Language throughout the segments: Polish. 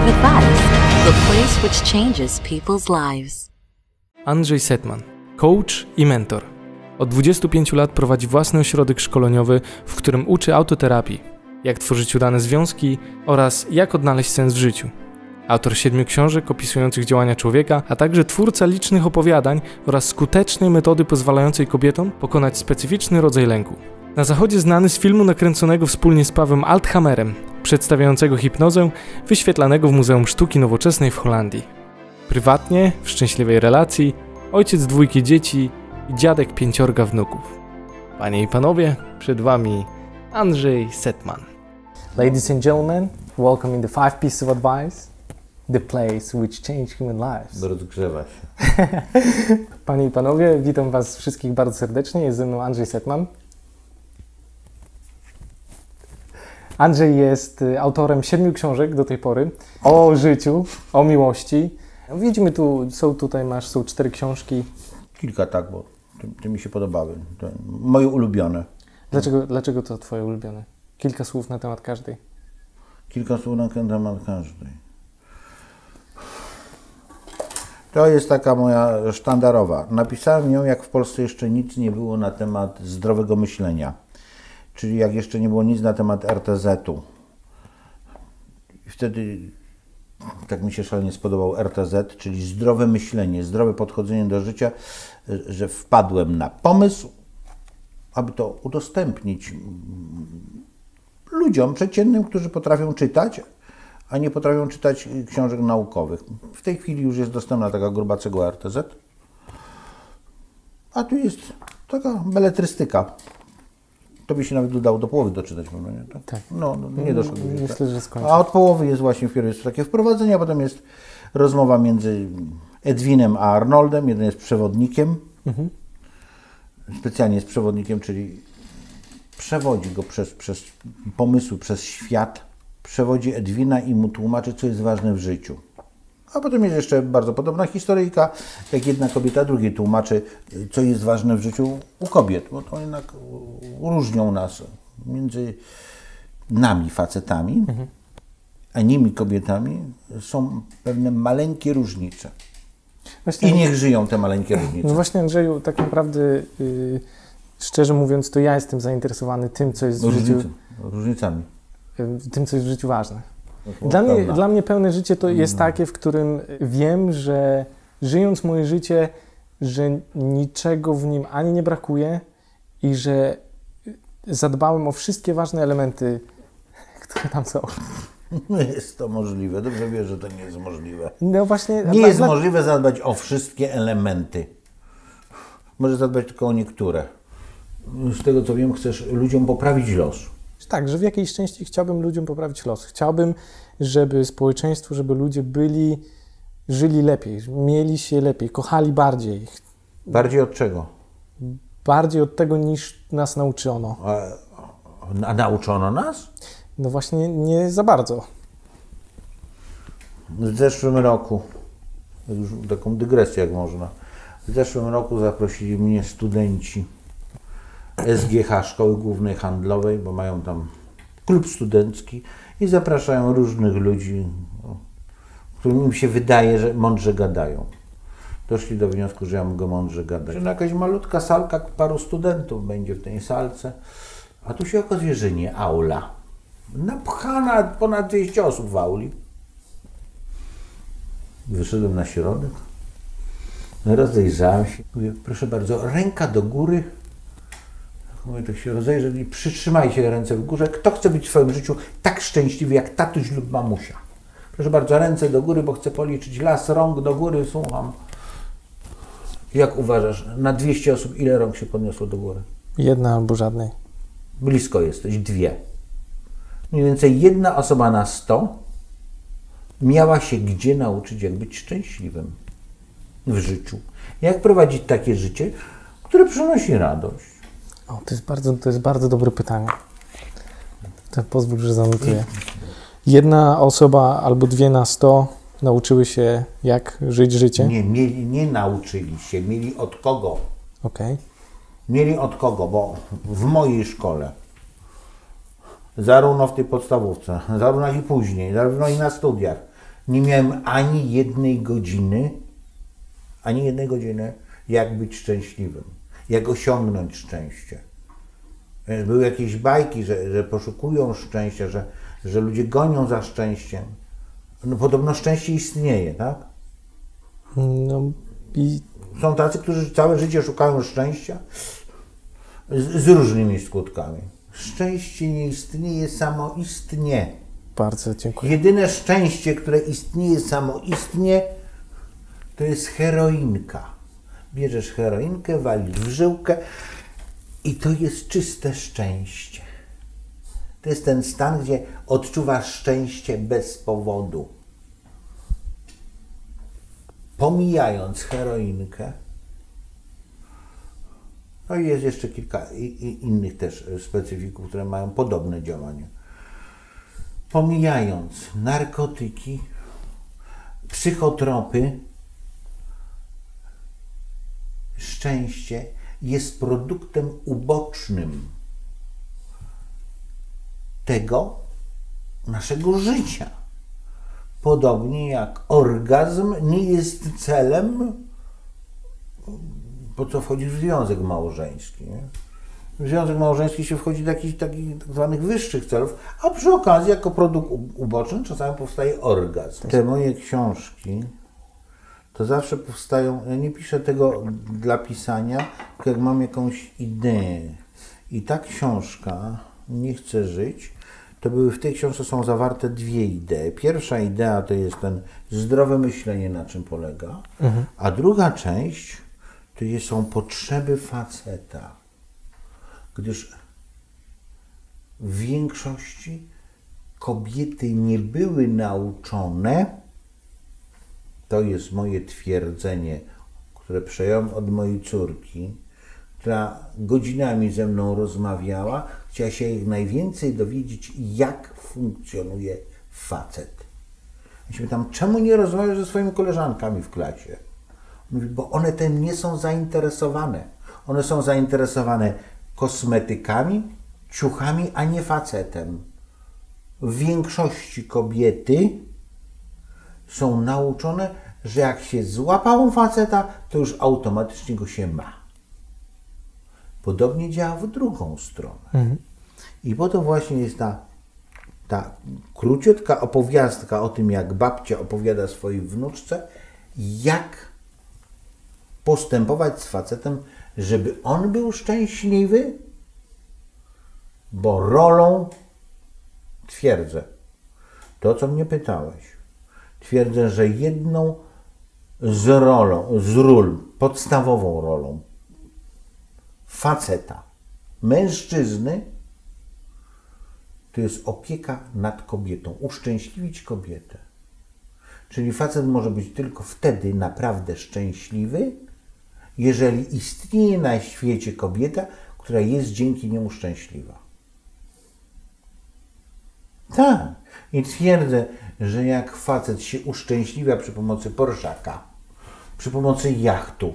of advice, the place which changes people's lives. Andrzej Setman, coach i mentor. Od 25 lat prowadzi własny ośrodek szkoleniowy, w którym uczy autoterapii, jak tworzyć udane związki oraz jak odnaleźć sens w życiu. Autor 7 książek opisujących działania człowieka, a także twórca licznych opowiadań oraz skutecznej metody pozwalającej kobietom pokonać specyficzny rodzaj lęku. Na zachodzie znany z filmu nakręconego wspólnie z Pawłem Althammerem, przedstawiającego hipnozę, wyświetlanego w Muzeum Sztuki Nowoczesnej w Holandii. Prywatnie, w szczęśliwej relacji, ojciec 2 dzieci i dziadek 5 wnuków. Panie i panowie, przed wami Andrzej Setman. Ladies and gentlemen, welcome in the 5 pieces of advice, the place which changed human lives. Rozgrzewa się. Panie i panowie, witam was wszystkich bardzo serdecznie. Jest ze mną Andrzej Setman. Andrzej jest autorem 7 książek do tej pory o życiu, o miłości. Widzimy są 4 książki. Kilka tak, bo te mi się podobały. To moje ulubione. Dlaczego to twoje ulubione? Kilka słów na temat każdej. Kilka słów na temat każdej. To jest taka moja sztandarowa. Napisałem ją, jak w Polsce jeszcze nic nie było na temat zdrowego myślenia. Czyli jak jeszcze nie było nic na temat RTZ-u. I wtedy tak mi się szalenie spodobał RTZ, czyli zdrowe myślenie, zdrowe podchodzenie do życia, że wpadłem na pomysł, aby to udostępnić ludziom przeciętnym, którzy potrafią czytać, a nie potrafią czytać książek naukowych. W tej chwili już jest dostępna taka gruba cegła RTZ, a tu jest taka beletrystyka. To by się nawet udało do połowy doczytać, pewno nie? Tak. No, nie doszło. Myślę, że skończę. A od połowy jest właśnie wpierw jest takie wprowadzenie, a potem jest rozmowa między Edwinem a Arnoldem. Jeden jest przewodnikiem, specjalnie jest przewodnikiem, czyli przewodzi go przez pomysły, przez świat, przewodzi Edwina i mu tłumaczy, co jest ważne w życiu. A potem jest jeszcze bardzo podobna historyjka, jak jedna kobieta drugiej tłumaczy, co jest ważne w życiu u kobiet, bo to jednak różnią nas między nami, facetami, a nimi, kobietami, są pewne maleńkie różnice. Właśnie, I niech żyją te maleńkie różnice. No właśnie, Andrzeju, tak naprawdę, szczerze mówiąc, to ja jestem zainteresowany tym, co jest w życiu... Różnicami. Tym, co jest w życiu ważne. No, Dla mnie pełne życie to jest takie, w którym wiem, że żyjąc moje życie, że niczego w nim ani nie brakuje i że zadbałem o wszystkie ważne elementy, które tam są. Jest to możliwe. Dobrze wiesz, że to nie jest możliwe. No właśnie... Nie jest możliwe zadbać o wszystkie elementy. Możesz zadbać tylko o niektóre. Z tego, co wiem, chcesz ludziom poprawić los. Tak, że w jakiejś części chciałbym ludziom poprawić los. Chciałbym, żeby społeczeństwo, żeby ludzie żyli lepiej, mieli się lepiej, kochali bardziej. Bardziej od czego? Bardziej od tego, niż nas nauczono. A nauczono nas? No właśnie nie za bardzo. W zeszłym roku, już taką dygresję jak można, w zeszłym roku zaprosili mnie studenci SGH, Szkoły Głównej Handlowej, bo mają tam klub studencki i zapraszają różnych ludzi, którym im się wydaje, że mądrze gadają. Doszli do wniosku, że ja mogę mądrze gadać. Że jakaś malutka salka, paru studentów będzie w tej salce, a tu się okazuje, że nie, aula. Napchana ponad 200 osób w auli. Wyszedłem na środek, rozejrzałem się, mówię, proszę bardzo, ręka do góry. Mówię, tak się rozejrzeć i przytrzymajcie ręce w górze. Kto chce być w swoim życiu tak szczęśliwy jak tatuś lub mamusia? Proszę bardzo, ręce do góry, bo chcę policzyć las rąk do góry, słucham. Jak uważasz, na 200 osób ile rąk się podniosło do góry? Jedna albo żadnej. Blisko jesteś, 2. Mniej więcej 1 osoba na 100 miała się gdzie nauczyć, jak być szczęśliwym w życiu. Jak prowadzić takie życie, które przynosi radość. O, to jest bardzo dobre pytanie. To pozwól, że zanotuję. 1 osoba albo 2 na 100 nauczyły się, jak żyć życie? Nie nauczyli się, mieli od kogo. Okej. Mieli od kogo, bo w mojej szkole, zarówno w tej podstawówce, zarówno i później, zarówno i na studiach, Nie miałem ani jednej godziny, jak być szczęśliwym, jak osiągnąć szczęście. Były jakieś bajki, że poszukują szczęścia, że ludzie gonią za szczęściem. No podobno szczęście istnieje, tak? No i Są tacy, którzy całe życie szukają szczęścia z różnymi skutkami. Szczęście nie istnieje samoistnie. bardzo dziękuję. Jedyne szczęście, które istnieje samoistnie, to jest heroinka. Bierzesz heroinkę, walisz w żyłkę i to jest czyste szczęście. To jest ten stan, gdzie odczuwasz szczęście bez powodu. Pomijając heroinkę, no i jest jeszcze kilka innych też specyfików, które mają podobne działanie. Pomijając narkotyki, psychotropy, szczęście jest produktem ubocznym tego naszego życia. Podobnie jak orgazm nie jest celem, po co wchodzisz w związek małżeński. Nie? W związek małżeński się wchodzi do jakichś takich tak zwanych wyższych celów, a przy okazji jako produkt uboczny czasami powstaje orgazm. Te moje książki to zawsze powstają, ja nie piszę tego dla pisania, tylko jak mam jakąś ideę. I ta książka, Nie chcę żyć, to były w tej książce są zawarte dwie idee. Pierwsza idea to jest ten zdrowe myślenie, na czym polega, a druga część to są potrzeby faceta. Gdyż w większości kobiety nie były nauczone, to jest moje twierdzenie, które przejąłem od mojej córki, która godzinami ze mną rozmawiała, chciała się jak najwięcej dowiedzieć, jak funkcjonuje facet. Ja się pytam, czemu nie rozmawiasz ze swoimi koleżankami w klasie? Mówi, bo one tym nie są zainteresowane. One są zainteresowane kosmetykami, ciuchami, a nie facetem. W większości kobiety są nauczone, że jak się złapało faceta, to już automatycznie go się ma. Podobnie działa w drugą stronę. I po to właśnie jest ta króciutka opowiastka o tym, jak babcia opowiada swojej wnuczce, jak postępować z facetem, żeby on był szczęśliwy, bo rolą, twierdzę, to co mnie pytałeś, twierdzę, że jedną z ról, podstawową rolą faceta, mężczyzny, to jest opieka nad kobietą, uszczęśliwić kobietę. Czyli facet może być tylko wtedy naprawdę szczęśliwy, jeżeli istnieje na świecie kobieta, która jest dzięki niemu szczęśliwa. Tak. I twierdzę, że jak facet się uszczęśliwia przy pomocy Porszaka, przy pomocy jachtu,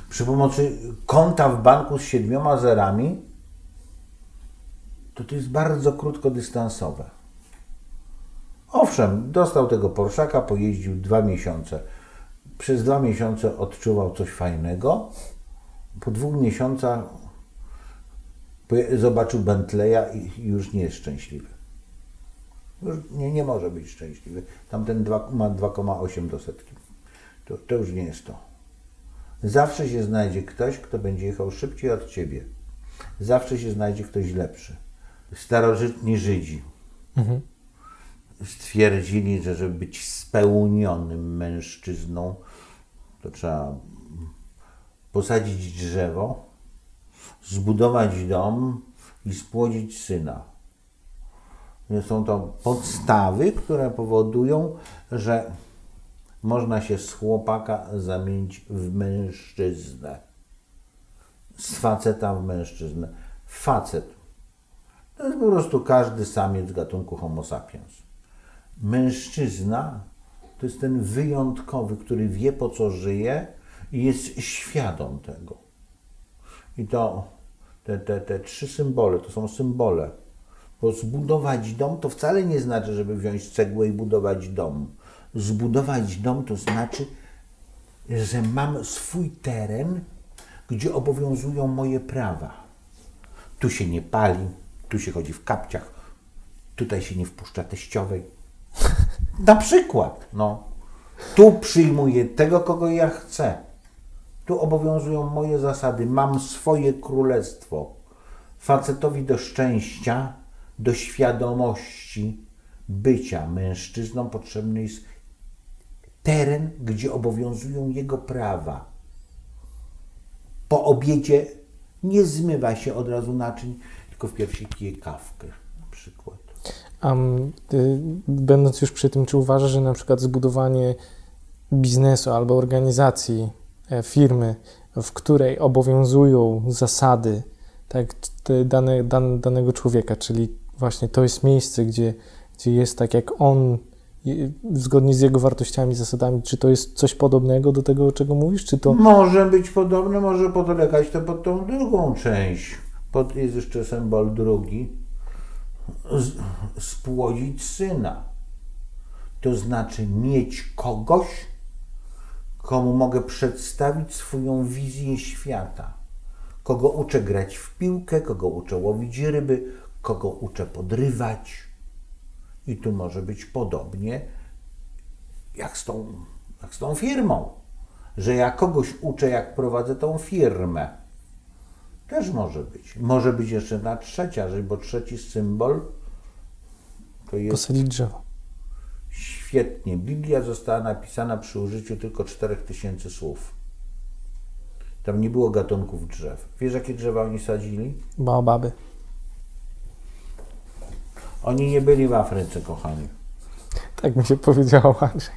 przy pomocy konta w banku z 7 zerami, to jest bardzo krótkodystansowe. Owszem, dostał tego Porszaka, pojeździł 2 miesiące. Przez 2 miesiące odczuwał coś fajnego. Po 2 miesiącach zobaczył Bentleya i już nie jest szczęśliwy. Już nie może być szczęśliwy. Tamten ma 2,8 do setki. To już nie jest to. Zawsze się znajdzie ktoś, kto będzie jechał szybciej od ciebie. Zawsze się znajdzie ktoś lepszy. Starożytni Żydzi stwierdzili, że żeby być spełnionym mężczyzną, to trzeba posadzić drzewo, zbudować dom i spłodzić syna. Są to podstawy, które powodują, że można się z chłopaka zamienić w mężczyznę. Z faceta w mężczyznę. Facet to jest po prostu każdy samiec gatunku Homo sapiens. Mężczyzna to jest ten wyjątkowy, który wie, po co żyje i jest świadom tego. I to te 3 symbole to są symbole. Bo zbudować dom to wcale nie znaczy, żeby wziąć cegłę i budować dom. Zbudować dom to znaczy, że mam swój teren, gdzie obowiązują moje prawa. Tu się nie pali, tu się chodzi w kapciach, tutaj się nie wpuszcza teściowej. Na przykład, no. Tu przyjmuję tego, kogo ja chcę. Tu obowiązują moje zasady. Mam swoje królestwo. Facetowi do szczęścia, do świadomości bycia mężczyzną potrzebny jest teren, gdzie obowiązują jego prawa. Po obiedzie nie zmywa się od razu naczyń, tylko wpierw się pije kawkę na przykład. A będąc już przy tym, czy uważasz, że na przykład zbudowanie biznesu albo organizacji, firmy, w której obowiązują zasady tak, danego człowieka, czyli właśnie to jest miejsce, gdzie jest tak jak on, zgodnie z jego wartościami, zasadami, czy to jest coś podobnego do tego, o czego mówisz, czy to... Może być podobne, może podlegać to pod tą drugą część. Jest jeszcze symbol drugi. Spłodzić syna. To znaczy mieć kogoś, komu mogę przedstawić swoją wizję świata. Kogo uczę grać w piłkę, kogo uczę łowić ryby, kogo uczę podrywać. I tu może być podobnie jak z tą firmą. Że ja kogoś uczę, jak prowadzę tą firmę. Też może być. Może być jeszcze ta trzecia rzecz, bo trzeci symbol to jest... Posadzić drzewo. Świetnie. Biblia została napisana przy użyciu tylko 4000 słów. Tam nie było gatunków drzew. Wiesz, jakie drzewa oni sadzili? Baobaby. Oni nie byli w Afryce, kochani. Tak mi się powiedziało, Andrzej.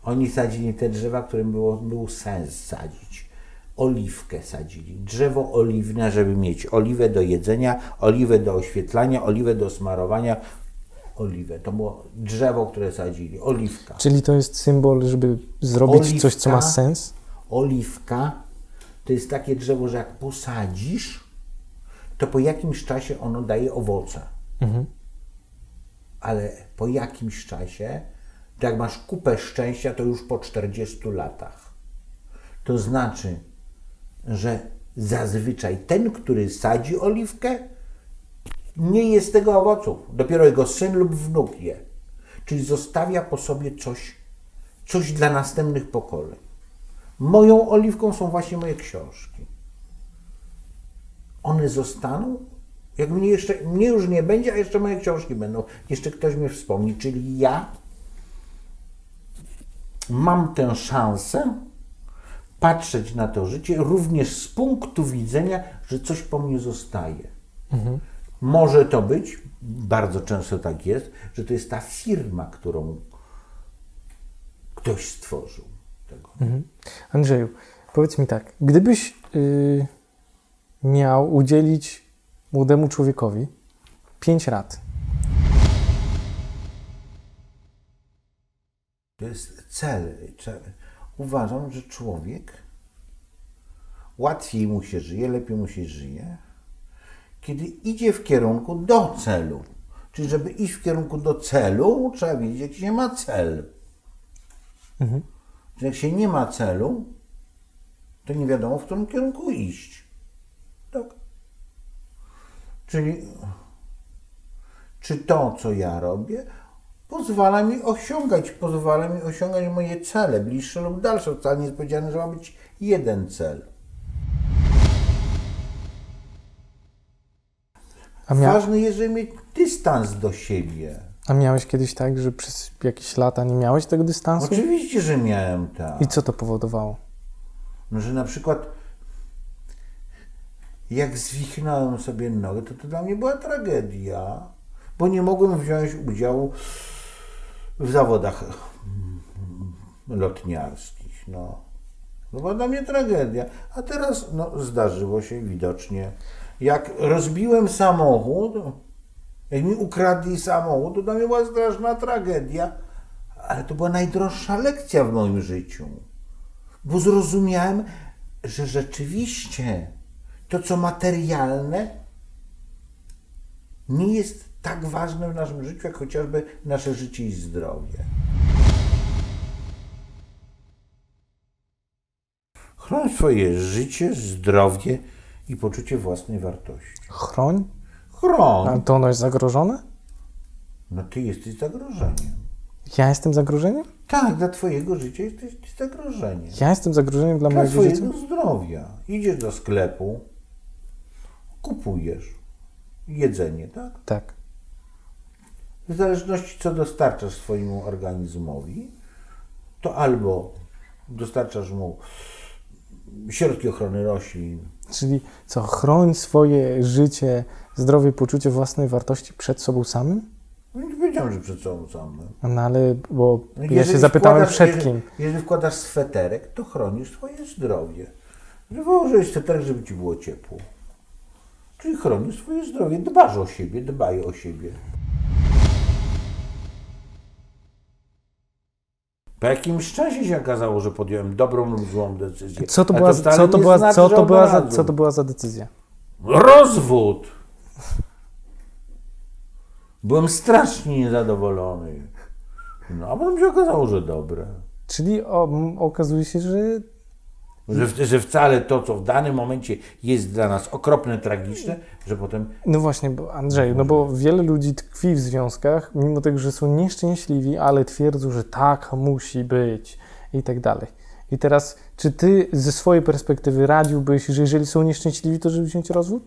Oni sadzili te drzewa, którym był sens sadzić. Oliwkę sadzili. Drzewo oliwne, żeby mieć oliwę do jedzenia, oliwę do oświetlania, oliwę do smarowania. Oliwę. To było drzewo, które sadzili. Oliwka. Czyli to jest symbol, żeby zrobić Oliwka, coś, co ma sens? Oliwka to jest takie drzewo, że jak posadzisz, to po jakimś czasie ono daje owoce. Mhm. Ale po jakimś czasie, to jak masz kupę szczęścia, to już po 40 latach. To znaczy, że zazwyczaj ten, który sadzi oliwkę, nie je z tego owoców. Dopiero jego syn lub wnuk je. Czyli zostawia po sobie coś dla następnych pokoleń. Moją oliwką są właśnie moje książki. One zostaną, jak mnie już nie będzie, a jeszcze moje książki będą. Jeszcze ktoś mnie wspomni, czyli ja mam tę szansę patrzeć na to życie również z punktu widzenia, że coś po mnie zostaje. Mhm. Może to być, bardzo często tak jest, że to jest ta firma, którą ktoś stworzył. Tego. Mhm. Andrzeju, powiedz mi tak, gdybyś miał udzielić młodemu człowiekowi 5 rad. To jest cel. Uważam, że człowiek łatwiej mu się żyje, lepiej mu się żyje, kiedy idzie w kierunku do celu. Czyli żeby iść w kierunku do celu, trzeba wiedzieć, jaki się ma cel. Mhm. Czyli jak się nie ma celu, to nie wiadomo, w którym kierunku iść. Tak. Czyli czy to, co ja robię, pozwala mi osiągać moje cele, bliższe lub dalsze. Wcale nie jest powiedziane, że ma być jeden cel. Ważne jest, żeby mieć dystans do siebie. A miałeś kiedyś tak, że przez jakieś lata nie miałeś tego dystansu? Oczywiście, że miałem tak. I co to powodowało? No, że na przykład jak zwichnąłem sobie nogę, to dla mnie była tragedia, bo nie mogłem wziąć udziału w zawodach lotniarskich. No. To była dla mnie tragedia. A teraz zdarzyło się widocznie. Jak rozbiłem samochód, jak mi ukradli samochód, to dla mnie była straszna tragedia, ale to była najdroższa lekcja w moim życiu. Bo zrozumiałem, że rzeczywiście to, co materialne, nie jest tak ważne w naszym życiu, jak chociażby nasze życie i zdrowie. Chroń swoje życie, zdrowie i poczucie własnej wartości. Chroń? Chroń. A to ono jest zagrożone? No ty jesteś zagrożeniem. Ja jestem zagrożeniem? Tak, dla twojego życia jesteś zagrożeniem. Ja jestem zagrożeniem dla Dla mojego życia? twojego zdrowia. Idziesz do sklepu, kupujesz jedzenie, tak? Tak. W zależności co dostarczasz swojemu organizmowi, to albo dostarczasz mu środki ochrony roślin. Czyli co, chroń swoje życie, zdrowie, poczucie własnej wartości przed sobą samym? No nie powiedziałem, że przed sobą samym. No ale, bo No, ja się zapytałem przed kim. Jeżeli wkładasz sweterek, to chronisz swoje zdrowie. Że wyłożyłeś sweterek, żeby ci było ciepło. Czyli chronisz swoje zdrowie, dbasz o siebie, dbaj o siebie. Po jakimś czasie się okazało, że podjąłem dobrą lub złą decyzję. Co to była za decyzja? Rozwód! Byłem strasznie niezadowolony. No, a potem się okazało, że dobre. Czyli okazuje się, Że wcale to, co w danym momencie jest dla nas okropne, tragiczne, że potem... No właśnie, bo Andrzej, no bo wiele ludzi tkwi w związkach, mimo tego, że są nieszczęśliwi, ale twierdzą, że tak musi być i tak dalej. I teraz, czy ty ze swojej perspektywy radziłbyś, że jeżeli są nieszczęśliwi, to żeby wziąć rozwód?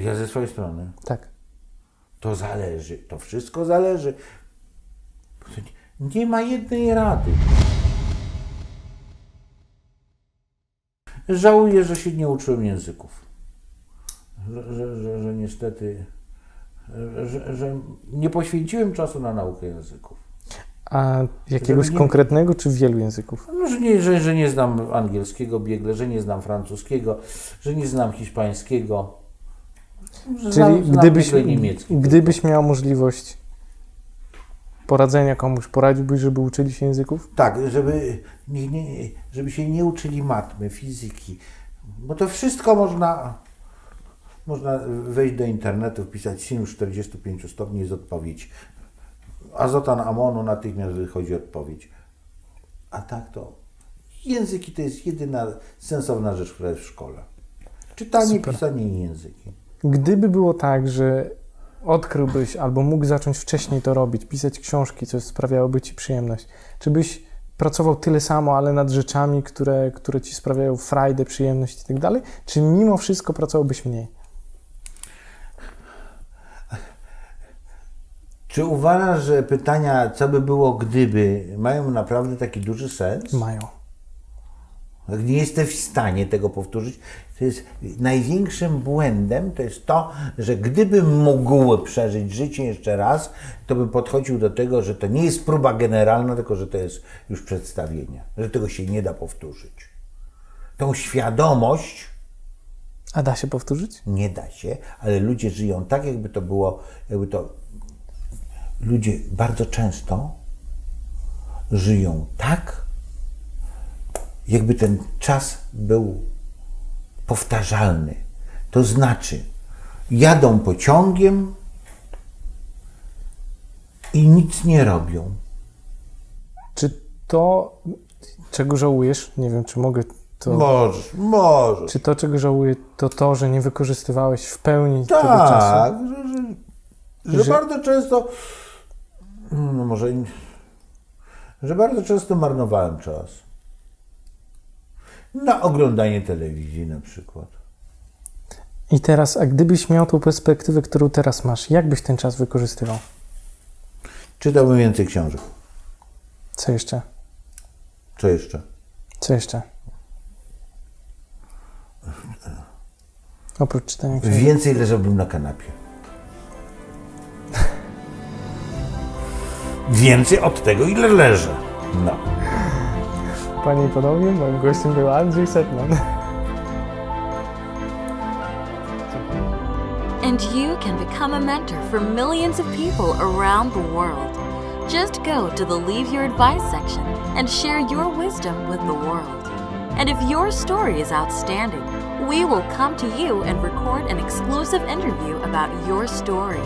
Ja ze swojej strony. Tak. To zależy, to wszystko zależy. Nie ma jednej rady. Żałuję, że się nie uczyłem języków. Że niestety, że nie poświęciłem czasu na naukę języków. A jakiegoś konkretnego, czy wielu języków? No, że nie znam angielskiego biegle, że nie znam francuskiego, że nie znam hiszpańskiego. Czyli gdybyś miał możliwość poradzenia komuś, poradziłbyś, żeby uczyli się języków? Tak, żeby się nie uczyli matmy, fizyki, bo to wszystko można wejść do internetu, wpisać sinus 45 stopni, jest odpowiedź. Azotan amonu, natychmiast wychodzi odpowiedź. A tak to języki to jest jedyna sensowna rzecz, która jest w szkole. Czytanie, Super. pisanie i języki. Gdyby było tak, że odkryłbyś albo mógł zacząć wcześniej to robić, pisać książki, co sprawiałoby ci przyjemność, czy byś pracował tyle samo, ale nad rzeczami, które ci sprawiają frajdę, przyjemność i tak dalej, czy mimo wszystko pracowałbyś mniej? Czy uważasz, że pytania, co by było gdyby, mają naprawdę taki duży sens? Mają. Jak nie jesteś w stanie tego powtórzyć, to jest największym błędem, to jest to, że gdybym mógł przeżyć życie jeszcze raz, to bym podchodził do tego, że to nie jest próba generalna, tylko że to jest już przedstawienie, że tego się nie da powtórzyć. Tą świadomość A da się powtórzyć? nie da się, ale ludzie żyją tak, ludzie bardzo często żyją tak, jakby ten czas był powtarzalny. To znaczy, jadą pociągiem i nic nie robią. Czy to, czego żałujesz, nie wiem, czy mogę to... Możesz. Czy to, czego żałuję, to to, że nie wykorzystywałeś w pełni tego Tak, czasu? że bardzo często, że bardzo często marnowałem czas. Na oglądanie telewizji na przykład. I teraz, a gdybyś miał tą perspektywę, którą teraz masz, jak byś ten czas wykorzystywał? Czytałbym więcej książek. Co jeszcze? Co jeszcze? Co jeszcze? Oprócz czytania książek. Więcej leżałbym na kanapie. Więcej od tego, ile leżę. No. Panie i panowie, moim gościem był Andrzej Setman. And you can become a mentor for millions of people around the world. Just go to the Leave Your Advice section and share your wisdom with the world. And if your story is outstanding, we will come to you and record an exclusive interview about your story.